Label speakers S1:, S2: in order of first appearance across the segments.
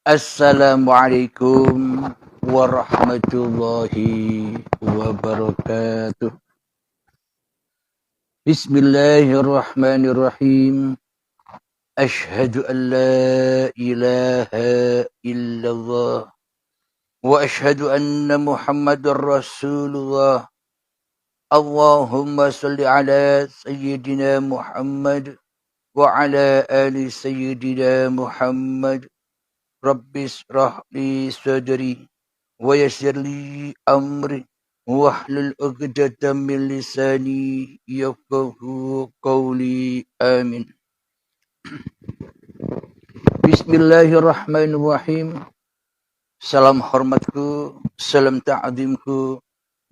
S1: Assalamualaikum warahmatullahi wabarakatuh. Bismillahirrahmanirrahim. Ashhadu an la ilaha illallah wa ashhadu anna Muhammadar Rasulullah. Allahumma salli ala sayyidina Muhammad wa ala ali sayyidina Muhammad. Rabbis rahli sadri wa yassir li amri wahlul 'uqdatam min lisani yafqahu qawli. Amin. Bismillahirrahmanirrahim. Salam hormatku, salam ta'zimku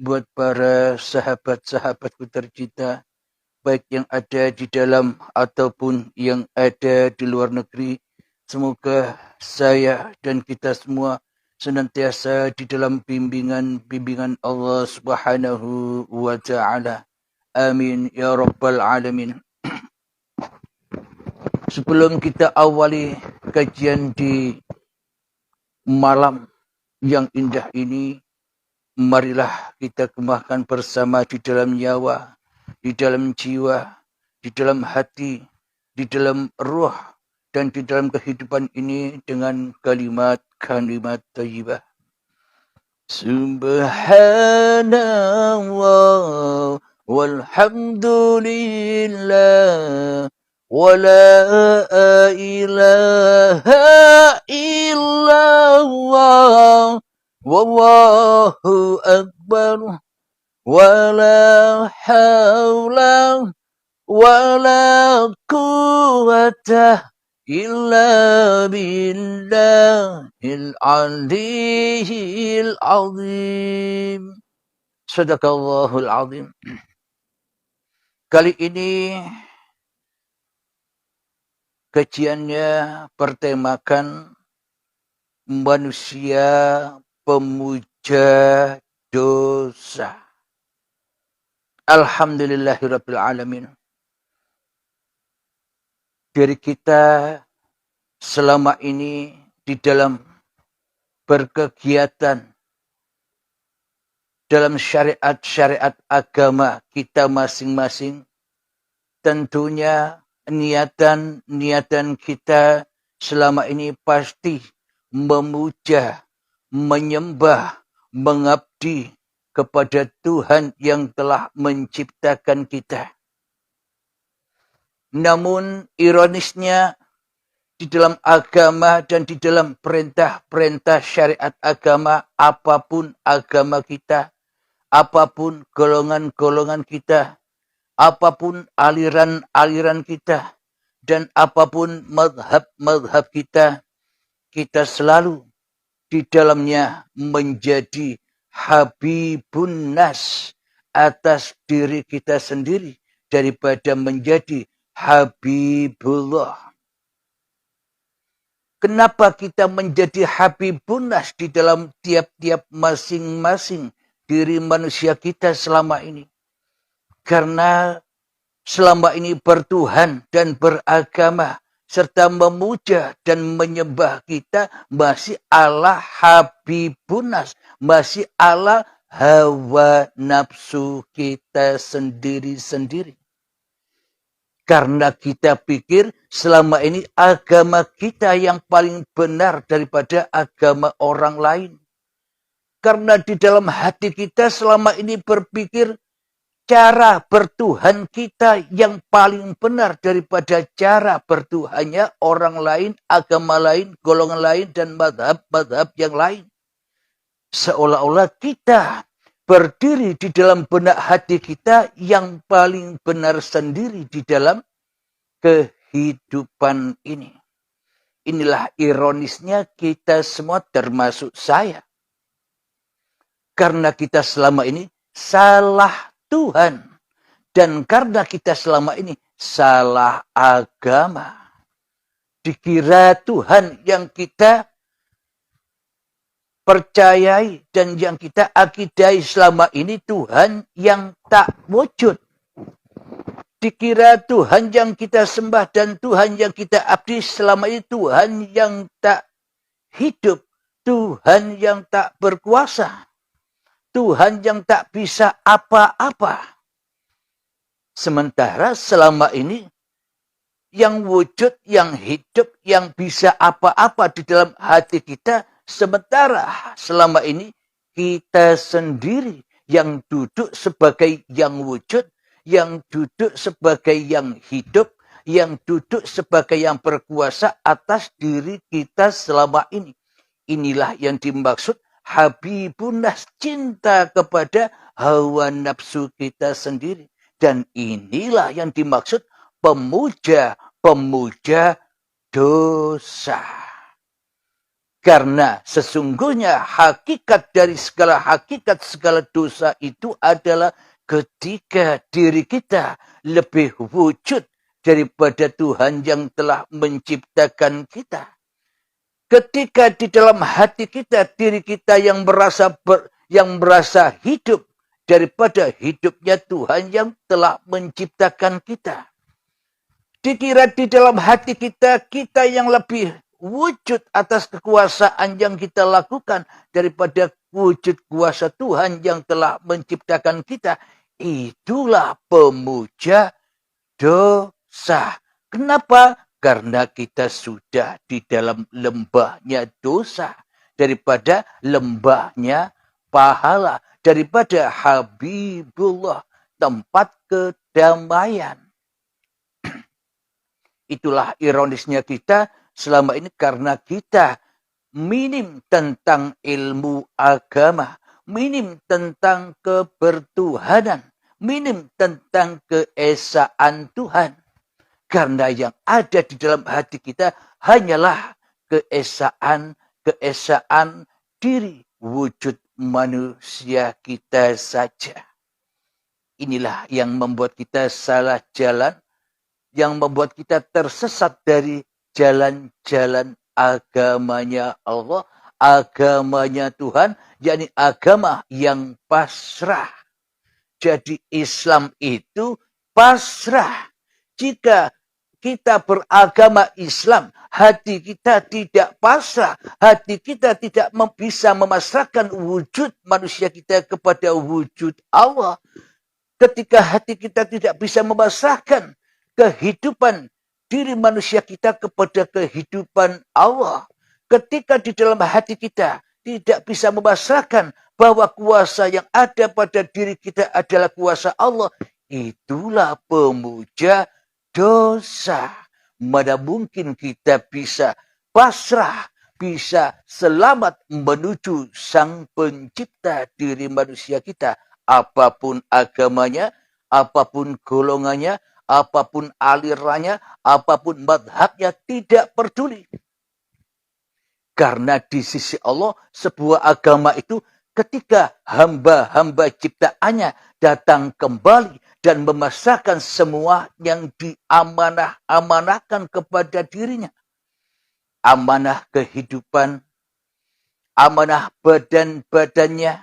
S1: buat para sahabat-sahabatku tercinta, baik yang ada di dalam ataupun yang ada di luar negeri. Semoga saya dan kita semua senantiasa di dalam bimbingan Allah Subhanahu wa taala. Amin ya rabbal alamin. Sebelum kita awali kajian di malam yang indah ini, marilah kita kembangkan bersama di dalam nyawa, di dalam jiwa, di dalam hati, di dalam ruh, dan di dalam kehidupan ini dengan kalimat-kalimat thayyibah. Subhanallah walhamdulillah wa la ilaha illallah wallahu akbar wa la hawla wa la quwwata illa billahil aliyyil azim. Sadaqallahul azim. Kali ini kajiannya bertemakan manusia pemuja dosa. Alhamdulillahirabbil alamin. Dari kita selama ini di dalam berkegiatan dalam syariat-syariat agama kita masing-masing, tentunya niatan kita selama ini pasti memuja, menyembah, mengabdi kepada Tuhan yang telah menciptakan kita. Namun ironisnya di dalam agama dan di dalam perintah-perintah syariat agama, apapun agama kita, apapun golongan-golongan kita, apapun aliran-aliran kita, dan apapun madhab-madhab kita, kita selalu di dalamnya menjadi habibun nas atas diri kita sendiri daripada menjadi Habibullah. Kenapa kita menjadi habibun nas di dalam tiap-tiap masing-masing diri manusia kita selama ini? Karena selama ini bertuhan dan beragama serta memuja dan menyembah kita masih ala habibun nas, masih ala hawa nafsu kita sendiri-sendiri. Karena kita pikir selama ini agama kita yang paling benar daripada agama orang lain. Karena di dalam hati kita selama ini berpikir cara bertuhan kita yang paling benar daripada cara bertuhannya orang lain, agama lain, golongan lain, dan madhab-madhab yang lain. Seolah-olah kita berdiri di dalam benak hati kita yang paling benar sendiri di dalam kehidupan ini. Inilah ironisnya kita semua termasuk saya. Karena kita selama ini salah Tuhan. Dan karena kita selama ini salah agama. Dikira Tuhan yang kita percayai dan yang kita akidai selama ini Tuhan yang tak wujud. Dikira Tuhan yang kita sembah dan Tuhan yang kita abdi selama ini Tuhan yang tak hidup, Tuhan yang tak berkuasa, Tuhan yang tak bisa apa-apa. Sementara selama ini yang wujud, yang hidup, yang bisa apa-apa di dalam hati kita, sementara selama ini kita sendiri yang duduk sebagai yang wujud, yang duduk sebagai yang hidup, yang duduk sebagai yang berkuasa atas diri kita selama ini. Inilah yang dimaksud Habibunnas, cinta kepada hawa nafsu kita sendiri. Dan inilah yang dimaksud pemuja dosa. Karena sesungguhnya hakikat dari segala dosa itu adalah ketika diri kita lebih wujud daripada Tuhan yang telah menciptakan kita. Ketika di dalam hati kita, diri kita yang merasa hidup daripada hidupnya Tuhan yang telah menciptakan kita. Dikira di dalam hati kita, kita yang lebih wujud atas kekuasaan yang kita lakukan daripada wujud kuasa Tuhan yang telah menciptakan kita. Itulah pemuja dosa. Kenapa? Karena kita sudah di dalam lembahnya dosa. Daripada lembahnya pahala. Daripada Habibullah, tempat kedamaian. Itulah ironisnya kita selama ini karena kita minim tentang ilmu agama, minim tentang kebertuhanan, minim tentang keesaan Tuhan. Karena yang ada di dalam hati kita hanyalah keesaan diri wujud manusia kita saja. Inilah yang membuat kita salah jalan, yang membuat kita tersesat dari jalan-jalan agamanya Allah, agamanya Tuhan, yakni agama yang pasrah. Jadi Islam itu pasrah. Jika kita beragama Islam, hati kita tidak pasrah, hati kita tidak bisa memasrahkan wujud manusia kita kepada wujud Allah. Ketika hati kita tidak bisa memasrahkan kehidupan diri manusia kita kepada kehidupan Allah. Ketika di dalam hati kita tidak bisa memasrahkan bahwa kuasa yang ada pada diri kita adalah kuasa Allah. Itulah pemuja dosa. Mana mungkin kita bisa pasrah, bisa selamat menuju Sang Pencipta diri manusia kita. Apapun agamanya, apapun golongannya, apapun alirannya, apapun madhabnya, tidak peduli. Karena di sisi Allah, sebuah agama itu ketika hamba-hamba ciptaannya datang kembali dan memasrahkan semua yang diamanahkan kepada dirinya. Amanah kehidupan, amanah badan-badannya,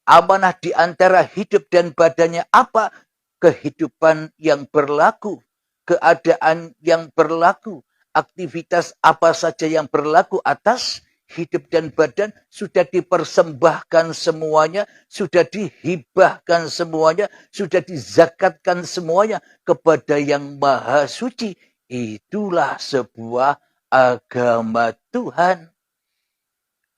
S1: amanah di antara hidup dan badannya apa? Kehidupan yang berlaku, keadaan yang berlaku, aktivitas apa saja yang berlaku atas hidup dan badan sudah dipersembahkan semuanya, sudah dihibahkan semuanya, sudah dizakatkan semuanya kepada yang maha suci. Itulah sebuah agama Tuhan.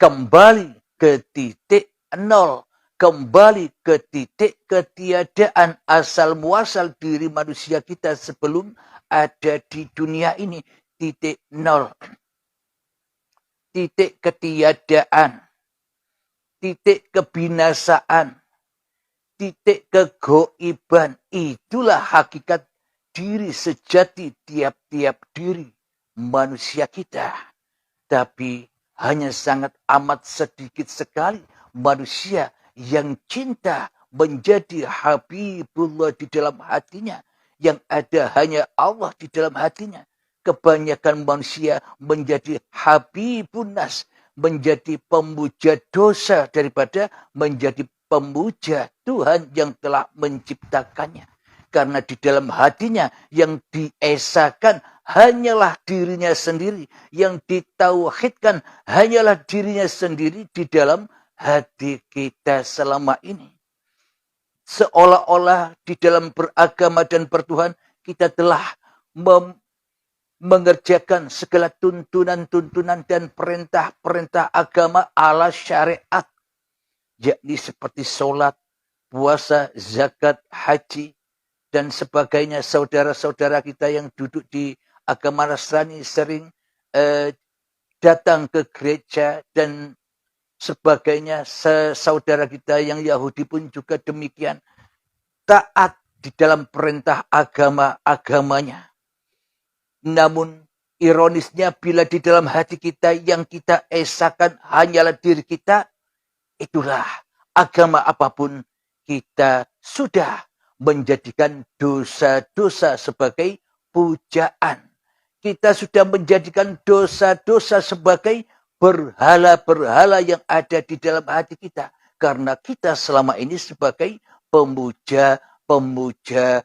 S1: Kembali ke titik nol. Kembali ke titik ketiadaan asal muasal diri manusia kita sebelum ada di dunia ini. Titik nol. Titik ketiadaan. Titik kebinasaan. Titik kegoiban. Itulah hakikat diri sejati tiap-tiap diri manusia kita. Tapi hanya sangat amat sedikit sekali manusia yang cinta menjadi Habibullah di dalam hatinya. Yang ada hanya Allah di dalam hatinya. Kebanyakan manusia menjadi Habibunnas, menjadi pemuja dosa daripada menjadi pemuja Tuhan yang telah menciptakannya. Karena di dalam hatinya yang diesakan hanyalah dirinya sendiri. Yang ditauhidkan hanyalah dirinya sendiri di dalam hati kita selama ini. Seolah-olah di dalam beragama dan bertuhan kita telah mengerjakan segala tuntunan-tuntunan dan perintah-perintah agama ala syariat. Yakni seperti sholat, puasa, zakat, haji, dan sebagainya. Saudara-saudara kita yang duduk di agama Nasrani sering datang ke gereja dan sebagainya. Saudara kita yang Yahudi pun juga demikian. Taat di dalam perintah agama-agamanya. Namun ironisnya bila di dalam hati kita yang kita esakan hanyalah diri kita, itulah agama apapun kita sudah menjadikan dosa-dosa sebagai pujaan. Kita sudah menjadikan dosa-dosa sebagai berhala-berhala yang ada di dalam hati kita. Karena kita selama ini sebagai pemuja-pemuja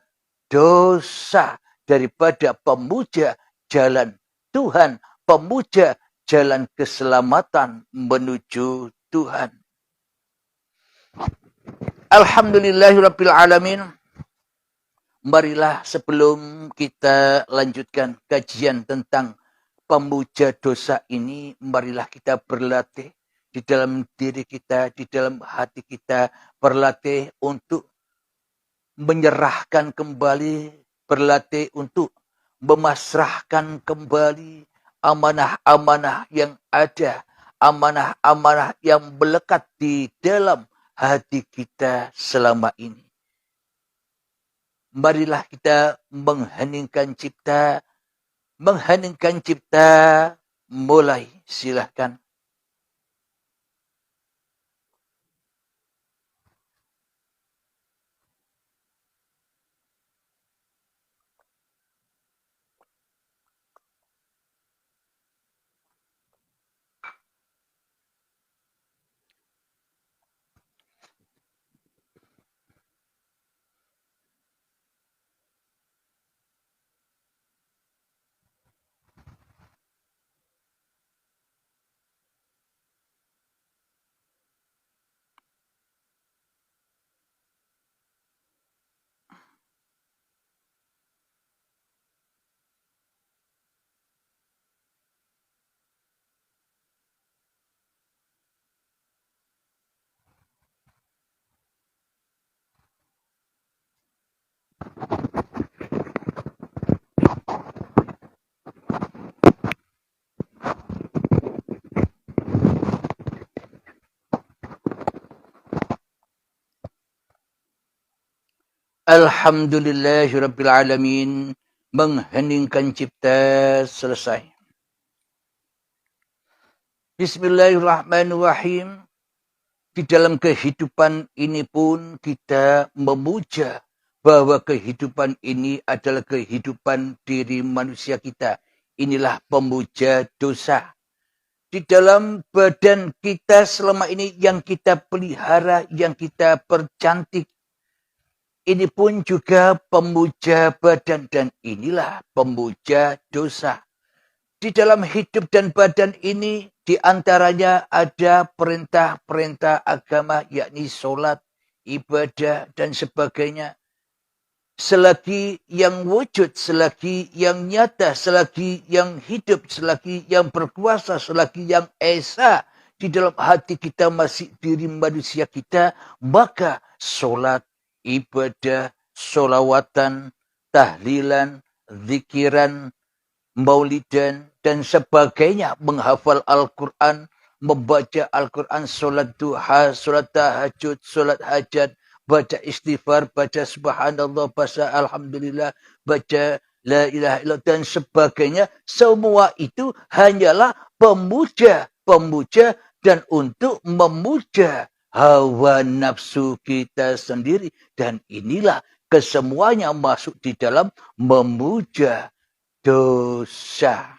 S1: dosa daripada pemuja jalan Tuhan, pemuja jalan keselamatan menuju Tuhan. Alhamdulillahirabbil alamin. Marilah sebelum kita lanjutkan kajian tentang pemuja dosa ini, marilah kita berlatih di dalam diri kita, di dalam hati kita, berlatih untuk menyerahkan kembali, berlatih untuk memasrahkan kembali amanah-amanah yang ada, amanah-amanah yang melekat di dalam hati kita selama ini. Marilah kita mengheningkan cipta, mulai, silahkan. Alhamdulillahirabbil alamin. Mengheningkan cipta selesai. Bismillahirrahmanirrahim. Di dalam kehidupan ini pun kita memuja bahwa kehidupan ini adalah kehidupan diri manusia kita. Inilah pemuja dosa. Di dalam badan kita selama ini yang kita pelihara, yang kita percantik, ini pun juga pemuja badan dan inilah pemuja dosa. Di dalam hidup dan badan ini diantaranya ada perintah-perintah agama yakni sholat, ibadah dan sebagainya. Selagi yang wujud, selagi yang nyata, selagi yang hidup, selagi yang berkuasa, selagi yang esa di dalam hati kita masih diri manusia kita, maka sholat, ibadah, sholawatan, tahlilan, zikiran, maulidan, dan sebagainya, menghafal Al-Quran, membaca Al-Quran, sholat duha, sholat tahajud, sholat hajat, baca istighfar, baca subhanallah, baca alhamdulillah, baca la ilaha illallah, dan sebagainya. Semua itu hanyalah pemuja-pemuja dan untuk memuja hawa nafsu kita sendiri. Dan inilah kesemuanya masuk di dalam memuja dosa.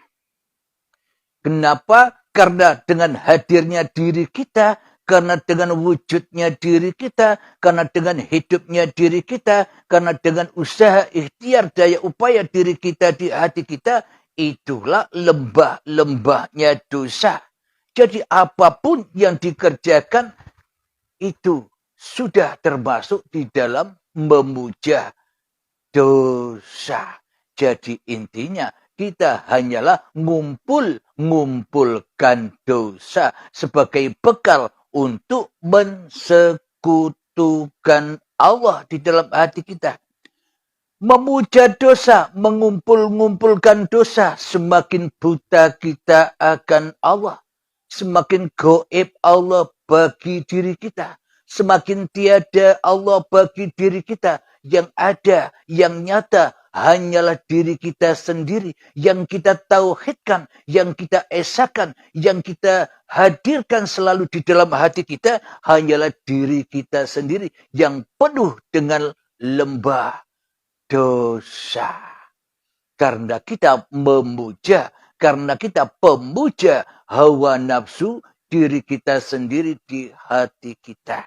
S1: Kenapa? Karena dengan hadirnya diri kita, karena dengan wujudnya diri kita, karena dengan hidupnya diri kita, karena dengan usaha ikhtiar daya upaya diri kita di hati kita, itulah lembah-lembahnya dosa. Jadi apapun yang dikerjakan itu sudah termasuk di dalam memuja dosa. Jadi intinya kita hanyalah ngumpulkan dosa sebagai bekal untuk mensekutukan Allah di dalam hati kita. Memuja dosa, mengumpulkan dosa, semakin buta kita akan Allah. Semakin gaib Allah bagi diri kita. Semakin tiada Allah bagi diri kita. Yang ada, yang nyata, hanyalah diri kita sendiri. Yang kita tauhidkan, yang kita esakan, yang kita hadirkan selalu di dalam hati kita, hanyalah diri kita sendiri. Yang penuh dengan lembah dosa. Karena kita memuja, karena kita pemuja hawa nafsu diri kita sendiri di hati kita.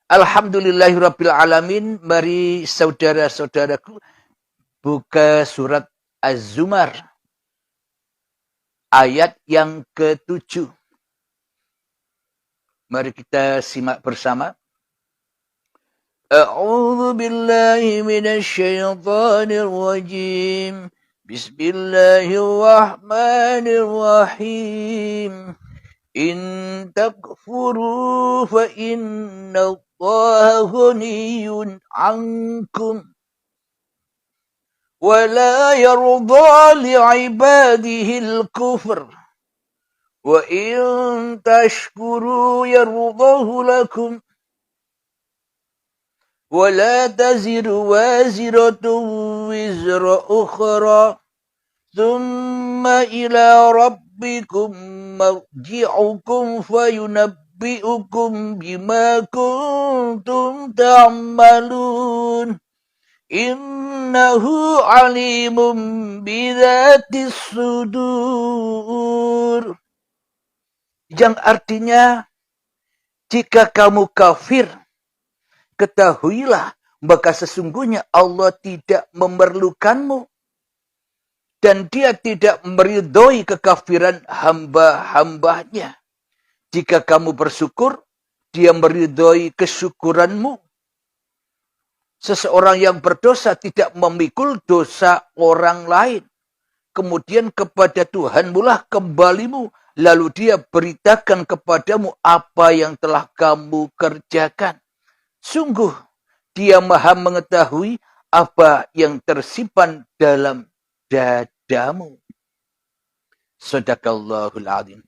S1: Alhamdulillahirabbil alamin. Mari saudara-saudaraku buka surat Az-Zumar ayat yang ke-7. Mari kita simak bersama. أعوذ بالله من الشيطان الرجيم بسم الله الرحمن الرحيم إن تكفروا فإن الله غني عنكم ولا يرضى لعباده الكفر وإن تشكروا يرضه لكم ولا تزر وازرة وزر أخرى ثم إلى ربكم مرجعكم فينبئكم بما كنتم تعملون إنه عليم بذات الصدور. Yang artinya, jika kamu kafir, ketahuilah, maka sesungguhnya Allah tidak memerlukanmu. Dan dia tidak meridhoi kekafiran hamba-hambanya. Jika kamu bersyukur, dia meridhoi kesyukuranmu. Seseorang yang berdosa tidak memikul dosa orang lain. Kemudian kepada Tuhanmu lah kembalimu. Lalu dia beritakan kepadamu apa yang telah kamu kerjakan. Sungguh, dia maha mengetahui apa yang tersimpan dalam dadamu. Shadaqallahul adzim.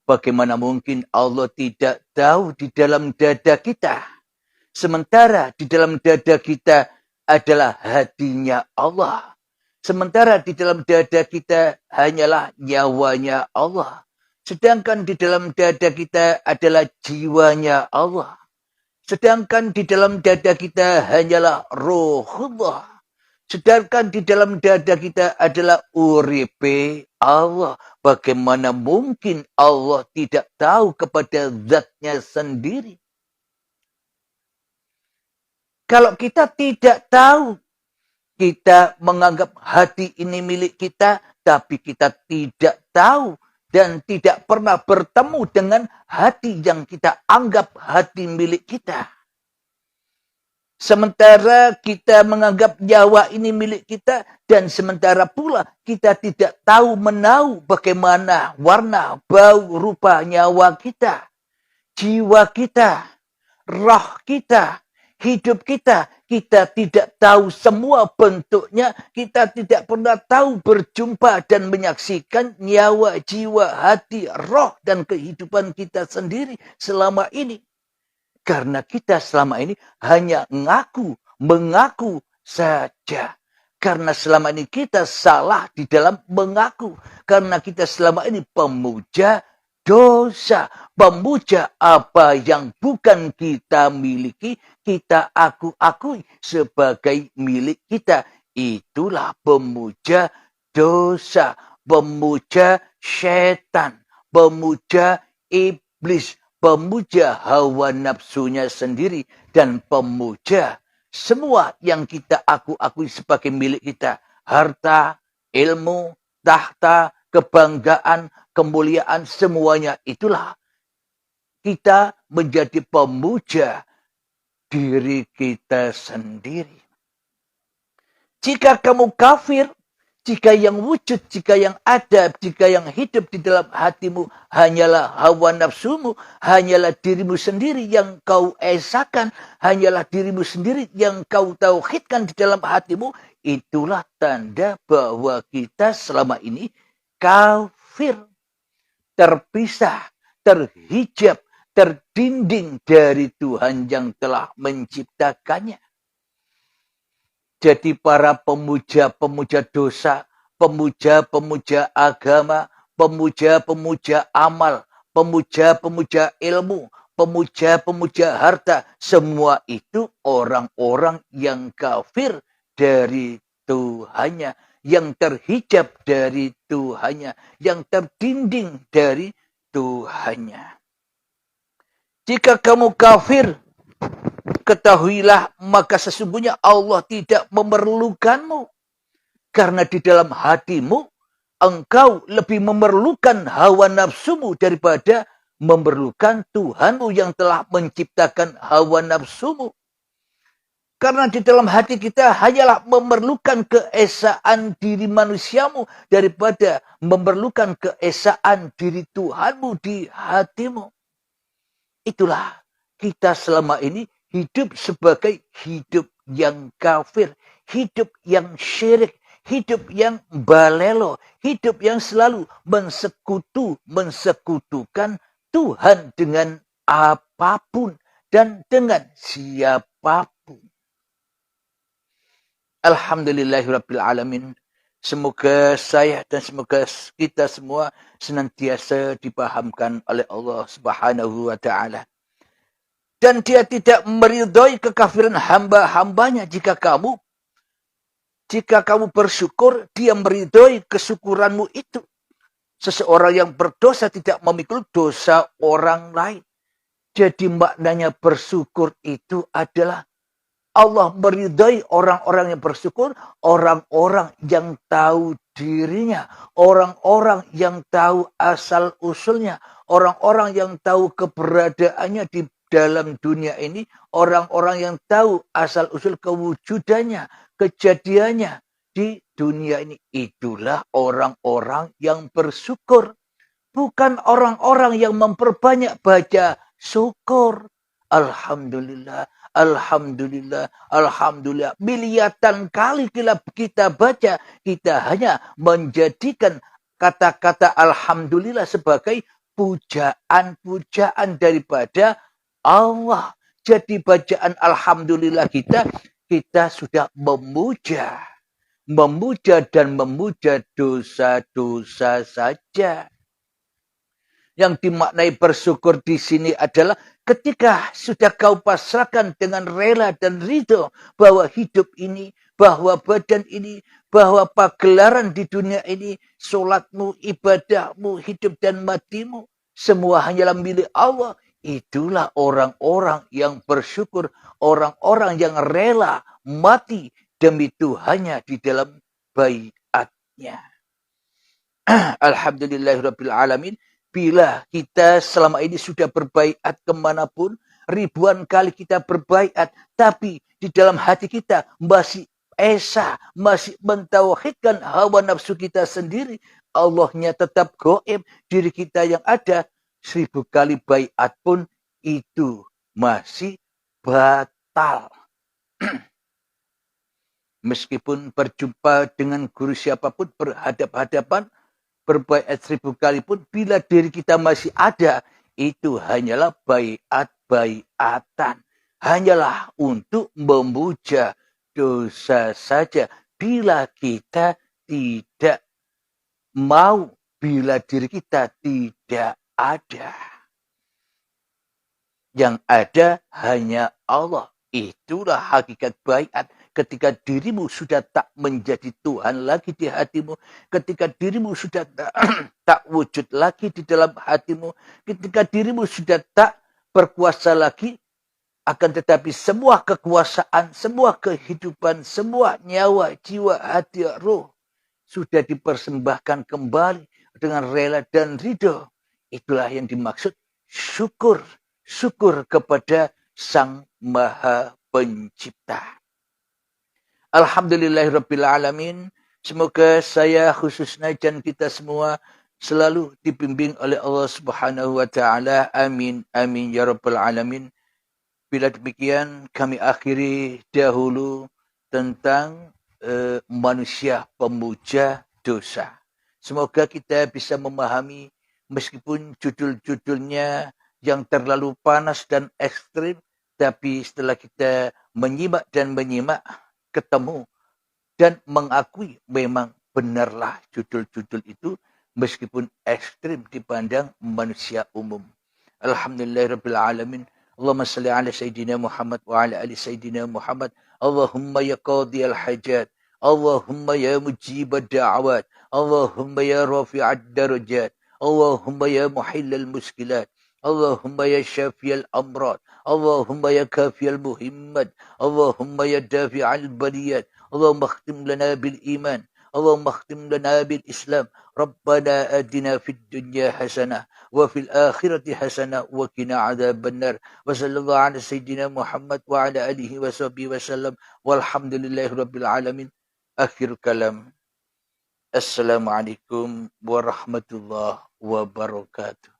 S1: Bagaimana mungkin Allah tidak tahu di dalam dada kita? Sementara di dalam dada kita adalah hatinya Allah. Sementara di dalam dada kita hanyalah nyawanya Allah. Sedangkan di dalam dada kita adalah jiwanya Allah. Sedangkan di dalam dada kita hanyalah rohullah. Sedangkan di dalam dada kita adalah uripe Allah. Bagaimana mungkin Allah tidak tahu kepada zatnya sendiri? Kalau kita tidak tahu, kita menganggap hati ini milik kita, tapi kita tidak tahu dan tidak pernah bertemu dengan hati yang kita anggap hati milik kita. Sementara kita menganggap nyawa ini milik kita, dan sementara pula kita tidak tahu menahu bagaimana warna, bau, rupa nyawa kita, jiwa kita, roh kita, hidup kita. Kita tidak tahu semua bentuknya. Kita tidak pernah tahu berjumpa dan menyaksikan nyawa, jiwa, hati, roh, dan kehidupan kita sendiri selama ini. Karena kita selama ini hanya mengaku saja. Karena selama ini kita salah di dalam mengaku. Karena kita selama ini pemuja dosa, pemuja apa yang bukan kita miliki, kita akui sebagai milik kita. Itulah pemuja dosa, pemuja setan, pemuja iblis, pemuja hawa nafsunya sendiri, dan pemuja semua yang kita akui sebagai milik kita. Harta, ilmu, tahta, kebanggaan, kemuliaan, semuanya itulah kita menjadi pemuja diri kita sendiri. Jika kamu kafir, jika yang wujud, jika yang ada, jika yang hidup di dalam hatimu hanyalah hawa nafsumu, hanyalah dirimu sendiri yang kau esakan, hanyalah dirimu sendiri yang kau tauhidkan di dalam hatimu, itulah tanda bahwa kita selama ini kafir, terpisah, terhijab, terdinding dari Tuhan yang telah menciptakannya. Jadi para pemuja-pemuja dosa, pemuja-pemuja agama, pemuja-pemuja amal, pemuja-pemuja ilmu, pemuja-pemuja harta, semua itu orang-orang yang kafir dari Tuhannya, yang terhijab dari Tuhannya, yang terdinding dari Tuhannya. Jika kamu kafir, ketahuilah maka sesungguhnya Allah tidak memerlukanmu. Karena di dalam hatimu engkau lebih memerlukan hawa nafsumu daripada memerlukan Tuhanmu yang telah menciptakan hawa nafsumu. Karena di dalam hati kita hanyalah memerlukan keesaan diri manusiamu daripada memerlukan keesaan diri Tuhanmu di hatimu. Itulah kita selama ini hidup sebagai hidup yang kafir, hidup yang syirik, hidup yang balelo, hidup yang selalu mensekutukan Tuhan dengan apapun dan dengan siapapun. Alhamdulillahirrabbilalamin. Semoga saya dan semoga kita semua senantiasa dipahamkan oleh Allah Subhanahu wa ta'ala. Dan dia tidak meridhoi kekafiran hamba-hambanya. Jika kamu bersyukur, dia meridhoi kesyukuranmu itu. Seseorang yang berdosa tidak memikul dosa orang lain. Jadi maknanya bersyukur itu adalah Allah meridhai orang-orang yang bersyukur, orang-orang yang tahu dirinya, orang-orang yang tahu asal-usulnya, orang-orang yang tahu keberadaannya di dalam dunia ini, orang-orang yang tahu asal-usul kewujudannya, kejadiannya di dunia ini. Itulah orang-orang yang bersyukur. Bukan orang-orang yang memperbanyak baca syukur. Alhamdulillah, alhamdulillah, alhamdulillah. Miliatan kali kita baca, kita hanya menjadikan kata-kata alhamdulillah sebagai pujaan-pujaan daripada Allah. Jadi bacaan alhamdulillah kita sudah memuja dan memuja dosa-dosa saja. Yang dimaknai bersyukur di sini adalah ketika sudah kau pasrahkan dengan rela dan ridho bahwa hidup ini, bahwa badan ini, bahwa pagelaran di dunia ini, solatmu, ibadahmu, hidup dan matimu, semua hanyalah milik Allah. Itulah orang-orang yang bersyukur, orang-orang yang rela mati demi Tuhannya di dalam baiatnya. Alhamdulillahirrabbilalamin. Bila kita selama ini sudah berbaiat kemanapun, ribuan kali kita berbaiat, tapi di dalam hati kita masih esa, masih mentauhidkan hawa nafsu kita sendiri, Allahnya tetap goib, diri kita yang ada, 1000 kali baiat pun itu masih batal. Meskipun berjumpa dengan guru siapapun, berhadap-hadapan, berbaiat 1000 kali pun, bila diri kita masih ada, itu hanyalah baiat-baiatan. Hanyalah untuk memuja dosa saja. Bila kita tidak mau, bila diri kita tidak ada. Yang ada hanya Allah. Itulah hakikat baiat. ketika dirimu sudah tak menjadi Tuhan lagi di hatimu, ketika dirimu sudah tak wujud lagi di dalam hatimu, ketika dirimu sudah tak berkuasa lagi, akan tetapi semua kekuasaan, semua kehidupan, semua nyawa, jiwa, hati, roh sudah dipersembahkan kembali dengan rela dan ridho. Itulah yang dimaksud syukur. Syukur kepada Sang Maha Pencipta. Alhamdulillahirrabbilalamin. Semoga saya khususnya dan kita semua selalu dibimbing oleh Allah Subhanahu wa taala. Amin amin ya rabbal alamin. Bila demikian kami akhiri dahulu tentang manusia pemuja dosa. Semoga kita bisa memahami meskipun judul-judulnya yang terlalu panas dan ekstrim, tapi setelah kita menyimak dan menyimak, ketemu dan mengakui memang benarlah judul-judul itu meskipun ekstrim dipandang manusia umum. Alhamdulillahirrabbilalamin. Allahumma salli ala Sayyidina Muhammad wa ala ali Sayyidina Muhammad. Allahumma ya qadiyal hajat. Allahumma ya mujibad da'awat. Allahumma ya rafi'ad darajat. Allahumma ya muhillal muskilat. Allahumma ya syafiyal amrad. Allahumma ya kafiyal muhimmat. Allahumma ya dafi'al baliyat. Allahumma akhtim lana bil iman. Allahumma akhtim lana bil Islam. Rabbana adina fid dunya hasanah wa fil akhirati hasanah wa qina adzaban nar. Wa sallallahu ala sayyidina Muhammad wa ala alihi wa sahbihi wasallam. Walhamdulillahirabbil alamin. Akhir kalam. Assalamualaikum warahmatullahi wabarakatuh.